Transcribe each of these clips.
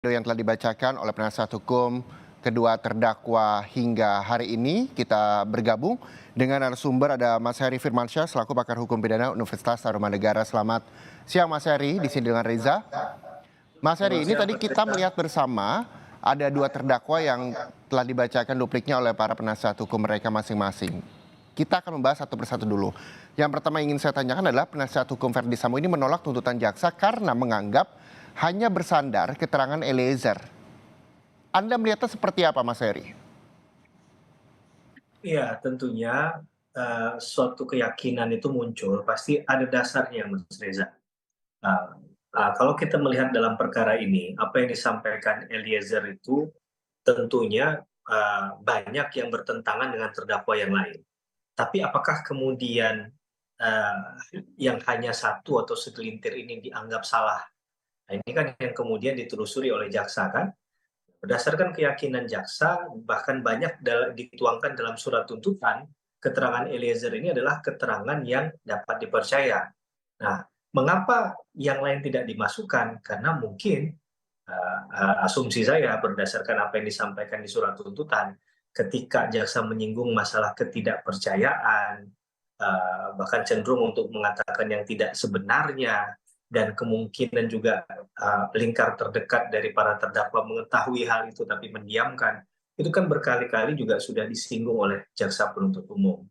Yang telah dibacakan oleh penasihat hukum kedua terdakwa hingga hari ini. Kita bergabung dengan narasumber, ada Mas Heri Firmansyah selaku pakar hukum pidana Universitas Tarumanegara. Selamat siang Mas Heri, di sini dengan Reza. Mas Heri, ini tadi kita melihat bersama ada dua terdakwa yang telah dibacakan dupliknya oleh para penasihat hukum mereka masing-masing. Kita akan membahas satu persatu dulu. Yang pertama ingin saya tanyakan adalah penasihat hukum Verdi Sambo ini menolak tuntutan jaksa karena menganggap hanya bersandar keterangan Eliezer. Anda melihatnya seperti apa, Mas Heri? Iya, tentunya, suatu keyakinan itu muncul pasti ada dasarnya, Mas Reza. Eee kalau kita melihat dalam perkara ini, apa yang disampaikan Eliezer itu tentunya, banyak yang bertentangan dengan terdakwa yang lain. Tapi apakah kemudian, eee, yang hanya satu atau segelintir ini dianggap salah? Nah, ini kan yang kemudian ditelusuri oleh jaksa kan? Berdasarkan keyakinan jaksa, bahkan banyak dituangkan dalam surat tuntutan, keterangan Eliezer ini adalah keterangan yang dapat dipercaya. Nah, mengapa yang lain tidak dimasukkan? Karena mungkin asumsi saya berdasarkan apa yang disampaikan di surat tuntutan, ketika jaksa menyinggung masalah ketidakpercayaan, bahkan cenderung untuk mengatakan yang tidak sebenarnya, dan kemungkinan juga lingkar terdekat dari para terdakwa mengetahui hal itu tapi mendiamkan, itu kan berkali-kali juga sudah disinggung oleh jaksa penuntut umum.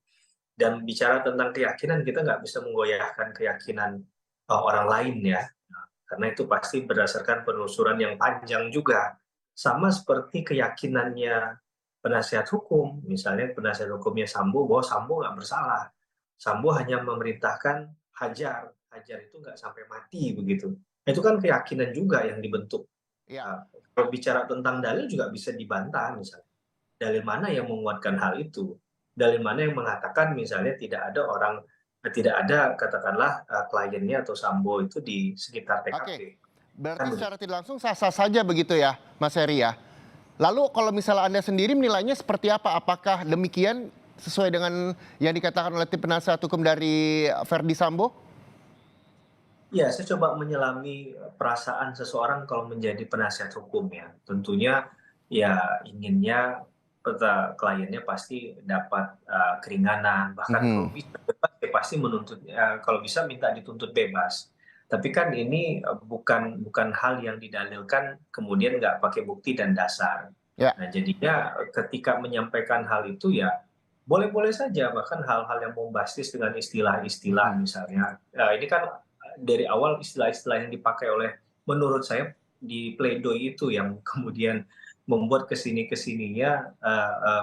Dan bicara tentang keyakinan, kita nggak bisa menggoyahkan keyakinan orang lain ya, karena itu pasti berdasarkan penelusuran yang panjang juga. Sama seperti keyakinannya penasihat hukum, misalnya penasihat hukumnya Sambo bahwa Sambo nggak bersalah. Sambo hanya memerintahkan hajar, hajar itu nggak sampai mati begitu. Itu kan keyakinan juga yang dibentuk. Ya. Eee, Kalau bicara tentang dalil juga bisa dibantah misalnya. Dalil mana yang menguatkan hal itu? Dalil mana yang mengatakan misalnya tidak ada katakanlah, kliennya atau Sambo itu di sekitar TKP, Oke, kan berarti begitu. secara tidak langsung sah-sah saja begitu ya, Mas Heri ya. Lalu kalau misalnya Anda sendiri menilainya seperti apa? Apakah demikian sesuai dengan yang dikatakan oleh tim penasihat hukum dari Verdi Sambo? Iya, saya coba menyelami, perasaan seseorang kalau menjadi penasihat hukum ya. Tentunya ya inginnya kliennya pasti dapat, keringanan, bahkan kalau Mhm. bisa bebas ya pasti menuntut kalau bisa minta dituntut bebas. Tapi kan ini, bukan bukan hal yang didalilkan kemudian nggak pakai bukti dan dasar. Ya. Nah jadinya, ketika menyampaikan hal itu ya boleh-boleh saja, bahkan hal-hal yang bombastis dengan istilah-istilah Mhm. misalnya, ini kan dari awal istilah-istilah yang dipakai oleh menurut saya di pledoi itu yang kemudian membuat kesininya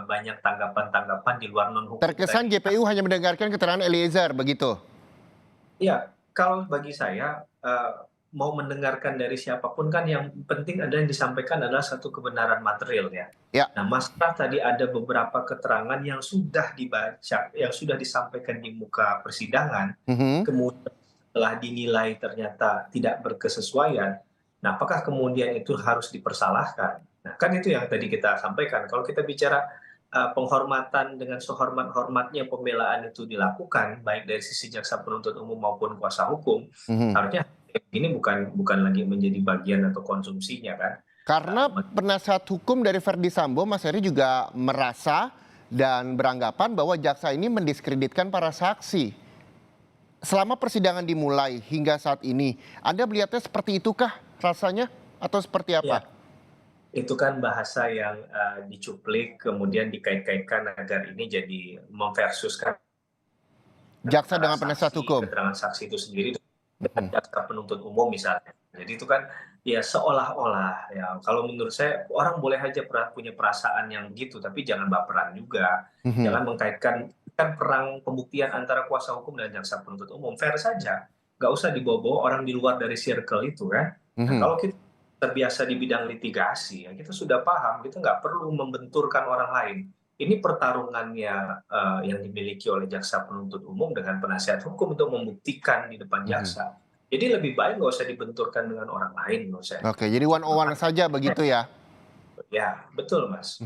banyak tanggapan-tanggapan di luar non hukum Terkesan tadi. JPU hanya mendengarkan keterangan Eliezer begitu. Ya, kalau bagi saya, mau mendengarkan dari siapapun kan yang penting adalah yang disampaikan adalah satu kebenaran material ya. Ya. Nah, masalah tadi ada beberapa keterangan yang sudah dibaca, yang sudah disampaikan di muka persidangan, Mhm. kemudian setelah dinilai ternyata tidak berkesesuaian, nah apakah kemudian itu harus dipersalahkan? Nah, kan itu yang tadi kita sampaikan, kalau kita bicara penghormatan dengan sehormat-hormatnya pembelaan itu dilakukan, baik dari sisi jaksa penuntut umum maupun kuasa hukum, Mhm. harusnya ini bukan bukan lagi menjadi bagian atau konsumsinya kan. Karena Eee, penasihat hukum dari Verdi Sambo, Mas Heri juga merasa dan beranggapan bahwa jaksa ini mendiskreditkan para saksi. Selama persidangan dimulai hingga saat ini, Anda melihatnya seperti itukah rasanya atau seperti ya, apa? itu kan bahasa yang, dicuplik kemudian dikait-kaitkan agar ini jadi memversuskan Jaksa antara dengan penasihat saksi, hukum. keterangan saksi itu sendiri dengan Mhm. jaksa penuntut umum misalnya. Jadi itu kan ya seolah-olah ya kalau menurut saya orang boleh aja punya perasaan yang begitu, tapi jangan baperan juga. Mhm. Jangan mengkaitkan kan perang pembuktian antara kuasa hukum dan jaksa penuntut umum, fair saja. Nggak usah dibawa-bawa orang di luar dari circle itu kan. Nah, Mhm. kalau kita terbiasa di bidang litigasi, ya kita sudah paham, kita nggak perlu membenturkan orang lain. Ini pertarungannya yang dimiliki oleh jaksa penuntut umum dengan penasihat hukum untuk membuktikan di depan Mhm. jaksa. Jadi lebih baik nggak usah dibenturkan dengan orang lain menurut saya. Oke, jadi one on one saja begitu ya? Ya, betul Mas.